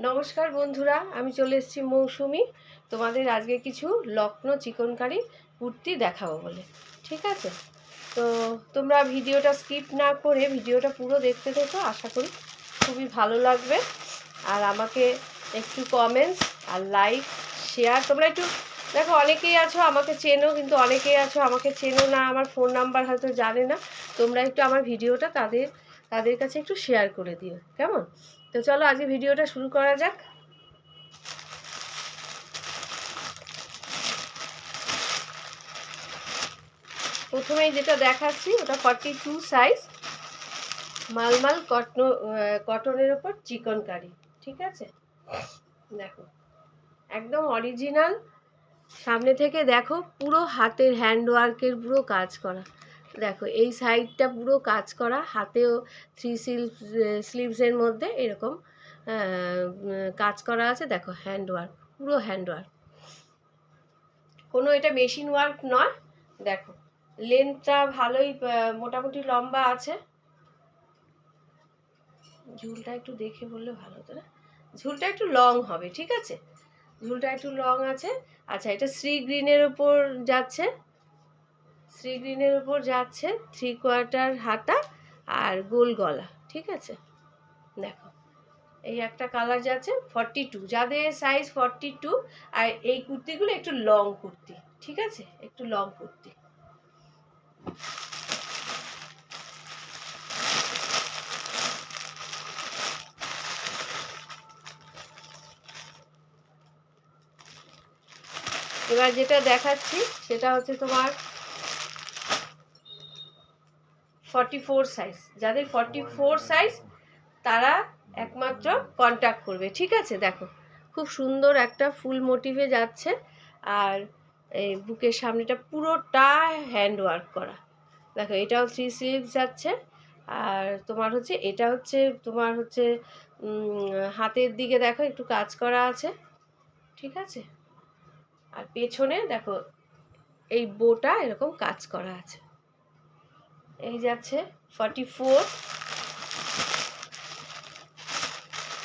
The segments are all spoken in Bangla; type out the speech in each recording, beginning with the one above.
নমস্কার বন্ধুরা, আমি চলে এসেছি মৌসুমি তোমাদের আজকে কিছু লখনৌ চিকনকারি কুর্তি দেখাবো বলে। ঠিক আছে, তো তোমরা ভিডিওটা স্কিপ না করে ভিডিওটা পুরো দেখতে থাকো, আশা করি খুবই ভালো লাগবে। আর আমাকে একটু কমেন্টস আর লাইক শেয়ার, তোমরা একটু দেখো, অনেকেই আছো আমাকে চেনো, কিন্তু অনেকেই আছো আমাকে চেনো না, আমার ফোন নাম্বার হয়তো জানে না। তোমরা একটু আমার ভিডিওটা তাদের কাছে একটু শেয়ার করে দিও, কেমন? তো চলো আজকে ভিডিওটা শুরু করা যাক। প্রথমেই যেটা দেখাচ্ছি ওটা 42 সাইজ, মালমাল কটনের ওপর চিকনকারি। ঠিক আছে, দেখো একদম অরিজিনাল। সামনে থেকে দেখো, পুরো হাতের হ্যান্ডওয়ার্কের পুরো কাজ করা। দেখো এই সাইডটা পুরো কাজ করা, হাতেও স্লিভসের মধ্যে এরকম কাজ করা আছে। দেখো হ্যান্ডওয়ার্ক, পুরো হ্যান্ডওয়ার্ক, কোনো এটা মেশিন ওয়ার্ক নয়। দেখো লেন্থটা ভালোই মোটামুটি লম্বা আছে। ঝুলটা একটু দেখে বললে ভালো হতো না, ঝুলটা একটু লং হবে। ঠিক আছে, ঝুলটা একটু লং আছে। আচ্ছা, এটা শ্রী গ্রিনের উপর যাচ্ছে, শ্রী গ্রিনের উপর যাচ্ছে, 3/4 হাতা আর গোল গলা। ঠিক আছে, দেখো এই একটা কালার যাচ্ছে 42, যাদের সাইজ 42। আর এই কুর্তিগুলো একটু লং কুর্তি। ঠিক আছে, একটু লং কুর্তি। এবার যেটা দেখাচ্ছি সেটা হচ্ছে তোমার 44 সাইজ। যাদের 44 সাইজ তারা একমাত্র কন্ট্যাক্ট করবে। ঠিক আছে, দেখো খুব সুন্দর একটা ফুল মোটিভে যাচ্ছে, আর এই বুকের সামনেটা পুরোটা হ্যান্ড ওয়ার্ক করা। দেখো এটাও 3 স্লিভস যাচ্ছে, আর তোমার হচ্ছে এটা হচ্ছে তোমার হচ্ছে হাতের দিকে দেখো একটু কাজ করা আছে। ঠিক আছে, আর পেছনে দেখো এই বোটা এরকম কাজ করা আছে। এই যাচ্ছে 44।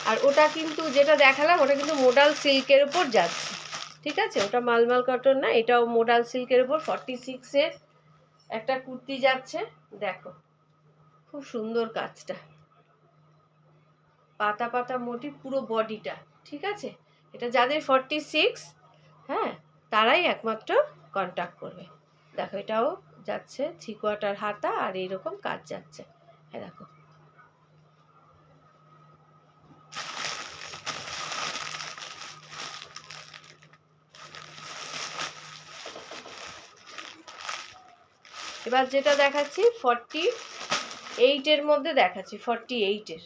আর ওটা কিন্তু যেটা দেখালাম ওটা কিন্তু মোডাল সিল্কের উপর যাচ্ছে। ঠিক আছে, ওটা মালমাল কটন না, এটাও মোডাল সিল্কের উপর 46-এর একটা কুর্তি যাচ্ছে। দেখো খুব সুন্দর কাজটা, পাতা পাতা মোটিভ পুরো বডিটা। ঠিক আছে, এটা যাদের 46, হ্যাঁ, তারাই একমাত্র কন্ট্যাক্ট করবে। দেখো এটাও যাচ্ছে 3/4 হাতা আর এইরকম কাজ যাচ্ছে। হ্যাঁ দেখো, এবার যেটা দেখাচ্ছি 48-এর মধ্যে দেখাচ্ছি, 48-এর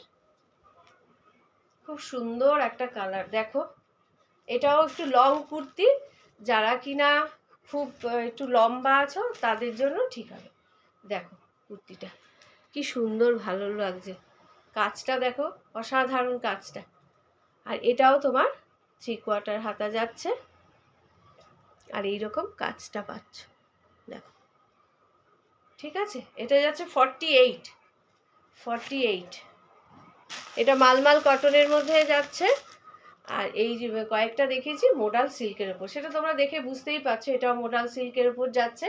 খুব সুন্দর একটা কালার। দেখো এটাও একটু লং কুর্তি, যারা কিনা খুব একটু লম্বা আছো তাদের জন্য ঠিক হবে। দেখো কুর্তিটা কি সুন্দর, ভালো লাগছে কাজটা, দেখো অসাধারণ কাজটা। আর এটাও তোমার 3/4 হাতা যাচ্ছে, আর এইরকম কাজটা পাচ্ছ। দেখো ঠিক আছে, এটা যাচ্ছে 48। এটা মালমাল কটনের মধ্যে যাচ্ছে, আর এই যে কয়েকটা দেখেছি মোডাল সিল্কের উপর, সেটা তোমরা দেখে বুঝতেই পারছো এটাও মোডাল সিল্কের উপর যাচ্ছে।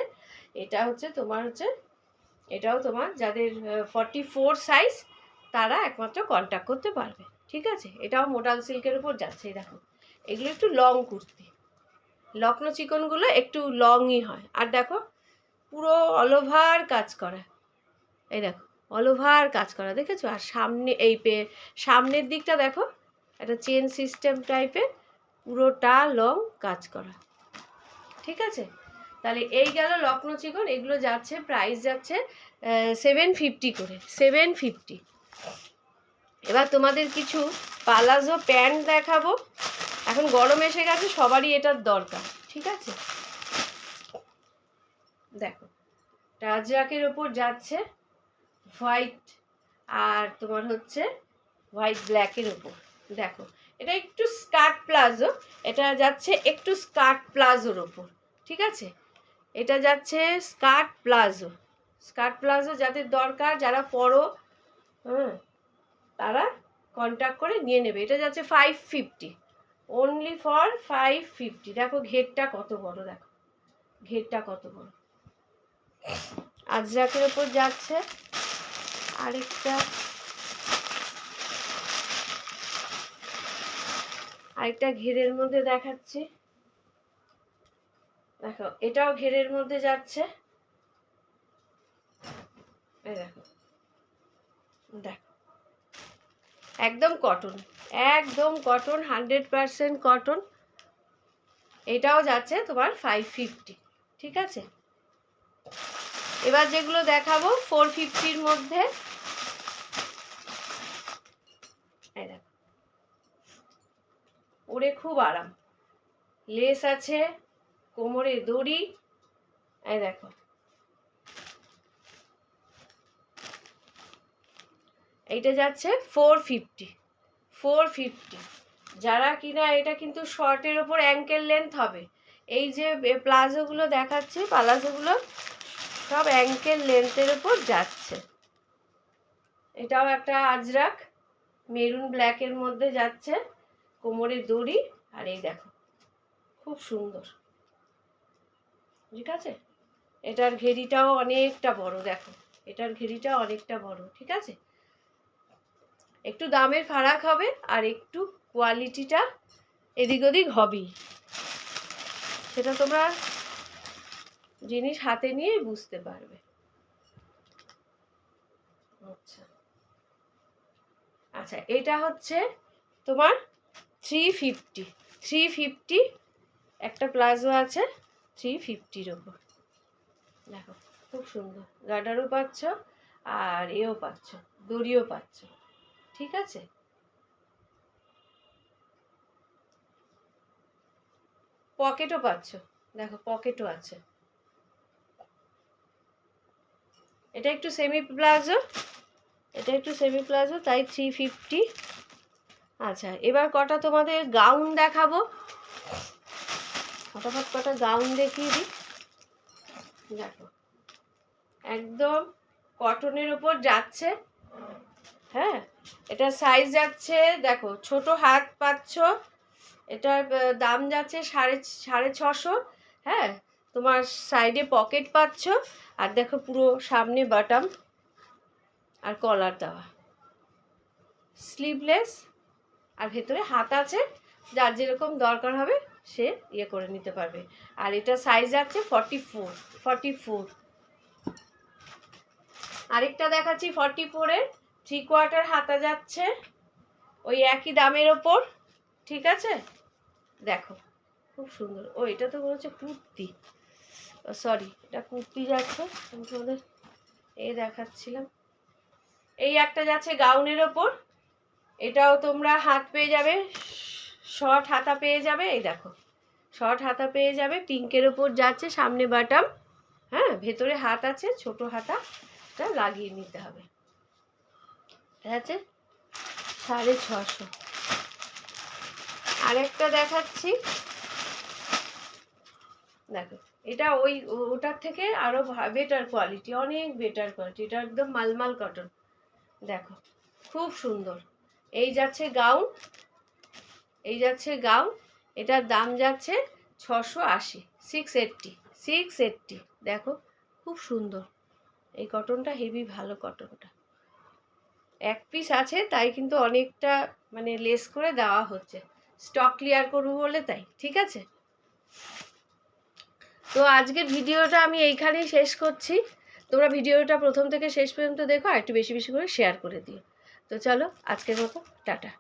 এটা হচ্ছে তোমার হচ্ছে, এটাও তোমার যাদের 44 সাইজ তারা একমাত্র কন্ট্যাক্ট করতে পারবে। ঠিক আছে, এটাও মোডাল সিল্কের উপর যাচ্ছে। দেখো এগুলো একটু লং কুর্তি, লখনৌ চিকনগুলো একটু লংই হয়। আর দেখো পুরো অল ওভার কাজ করা, এই দেখো অল ওভার কাজ করা, দেখেছো? আর সামনে এই সামনের দিকটা দেখো একটা চেন সিস্টেম টাইপের পুরোটা লং কাজ করা। ঠিক আছে, তাহলে এই গেল লখনৌ চিকন। এগুলো যাচ্ছে, প্রাইস যাচ্ছে 750 করে, 750। এবার তোমাদের কিছু পালাজো প্যান্ট দেখাবো। এখন গরম এসে গেছে, সবারই এটার দরকার। ঠিক আছে, দেখো রাজরাকের ওপর যাচ্ছে হোয়াইট, আর তোমার হচ্ছে হোয়াইট ব্ল্যাকের উপর। দেখো এটা একটু স্কার্ট প্লাজো, এটা যাচ্ছে একটু স্কার্ট প্লাজোর ওপর। ঠিক আছে, এটা যাচ্ছে স্কার্ট প্লাজো। স্কার্ট প্লাজো যাদের দরকার, যারা পরো, তারা কন্ট্যাক্ট করে নিয়ে নেবে। এটা যাচ্ছে 550, অনলি ফর 550। দেখো ঘেরটা কত বড়, দেখো ঘেরটা কত বড়। আজরাকের ওপর যাচ্ছে আরেকটা ঘেরের মধ্যে দেখাচ্ছি। দেখো এটাও ঘেরের মধ্যে যাচ্ছে, এই দেখো, দেখো একদম কটন, একদম কটন, 100% কটন। এটাও যাচ্ছে তোমার 550, ঠিক আছে। এবার যেগুলো দেখাবো 450-র মধ্যে, এই দেখো ওরে খুব আরাম, লেস আছে, কোমরে দড়ি, এই দেখো এইটা যাচ্ছে 450। যারা কিনা, এটা কিন্তু শর্টের ওপর অ্যাঙ্কেল লেন্থ হবে। এই যে প্লাজোগুলো দেখাচ্ছি, প্লাজোগুলো সব অ্যাঙ্কেল লেন্থের ওপর যাচ্ছে। এটাও একটা আজরাক, মেরুন ব্ল্যাকের মধ্যে যাচ্ছে, কোমরে দড়ি, আর এই দেখো খুব সুন্দর, ঠিক আছে। এটার ঘেরিটাও অনেকটা বড়, দেখো এটার ঘেরিটাও অনেকটা বড়, ঠিক আছে। একটু দামের ফারাক হবে আর একটু কোয়ালিটিটা এদিক ওদিক হবেই, সেটা তোমরা জিনিস হাতে নিয়ে বুঝতে পারবে। আচ্ছা আচ্ছা, এটা হচ্ছে তোমার 350 একটা প্লাজো আছে 350-র ওপর। দেখো খুব সুন্দর, গার্ডারও পাচ্ছ আর এও পাচ্ছ, দড়িও পাচ্ছ, ঠিক আছে। পকেটও পাচ্ছ, দেখো পকেটও আছে। এটা একটু সেমি প্লাজো, এটা একটু সেমি প্লাজো, তাই 350। আচ্ছা এবার কটা তোমাদের গাউন দেখাবো, ফটাফট কটা গাউন দেখিয়ে দিই। দেখো একদম কটনের ওপর যাচ্ছে, হ্যাঁ। এটা সাইজ যাচ্ছে, দেখো ছোট হাত পাচ্ছ, এটার দাম যাচ্ছে 650, হ্যাঁ। তোমার সাইডে পকেট পাচ্ছ, আর দেখো পুরো সামনে বাটাম আর কলার দেওয়া, স্লিভলেস, আর ভেতরে হাত আছে, যার যেরকম দরকার হবে সে ইয়ে করে নিতে পারবে। আর এটা সাইজ যাচ্ছে 44। আরেকটা দেখাচ্ছি 44-এর 3/4 হাতা যাচ্ছে, ওই একই দামের ওপর, ঠিক আছে। দেখো খুব সুন্দর। ও এটা তো বলছে কুর্তি, সরি এটা কুর্তি যাচ্ছে, আমি তোমাদের এই দেখাচ্ছিলাম। এই একটা যাচ্ছে গাউনের ওপর, এটাও তোমরা হাত পেয়ে যাবে, শর্ট হাতা পেয়ে যাবে, এই দেখো শর্ট হাতা পেয়ে যাবে, পিঙ্কের ওপর যাচ্ছে, সামনে বাটাম, হ্যাঁ, ভেতরে হাত আছে, ছোট হাতাটা লাগিয়ে নিতে হবে। ঠিক আছে, 650। আরেকটা দেখাচ্ছি, দেখো এটা ওটার থেকে আরো বেটার কোয়ালিটি, অনেক বেটার কোয়ালিটি, এটা একদম মালমাল কটন, দেখো খুব সুন্দর। এই যাচ্ছে গাউন, এই যাচ্ছে গাউন, এটার দাম যাচ্ছে 680, 680। দেখো খুব সুন্দর, এই কটনটা হেভি ভালো, কটনটা এক পিস আছে তাই কিন্তু অনেকটা মানে লেস করে দেওয়া হচ্ছে, স্টক ক্লিয়ার করবো বলে তাই, ঠিক আছে। তো আজকের ভিডিওটা আমি এইখানেই শেষ করছি। তোমরা ভিডিওটা প্রথম থেকে শেষ পর্যন্ত দেখো, আর একটু বেশি বেশি করে শেয়ার করে দিও। তো চলো আজকের মতো টাটা।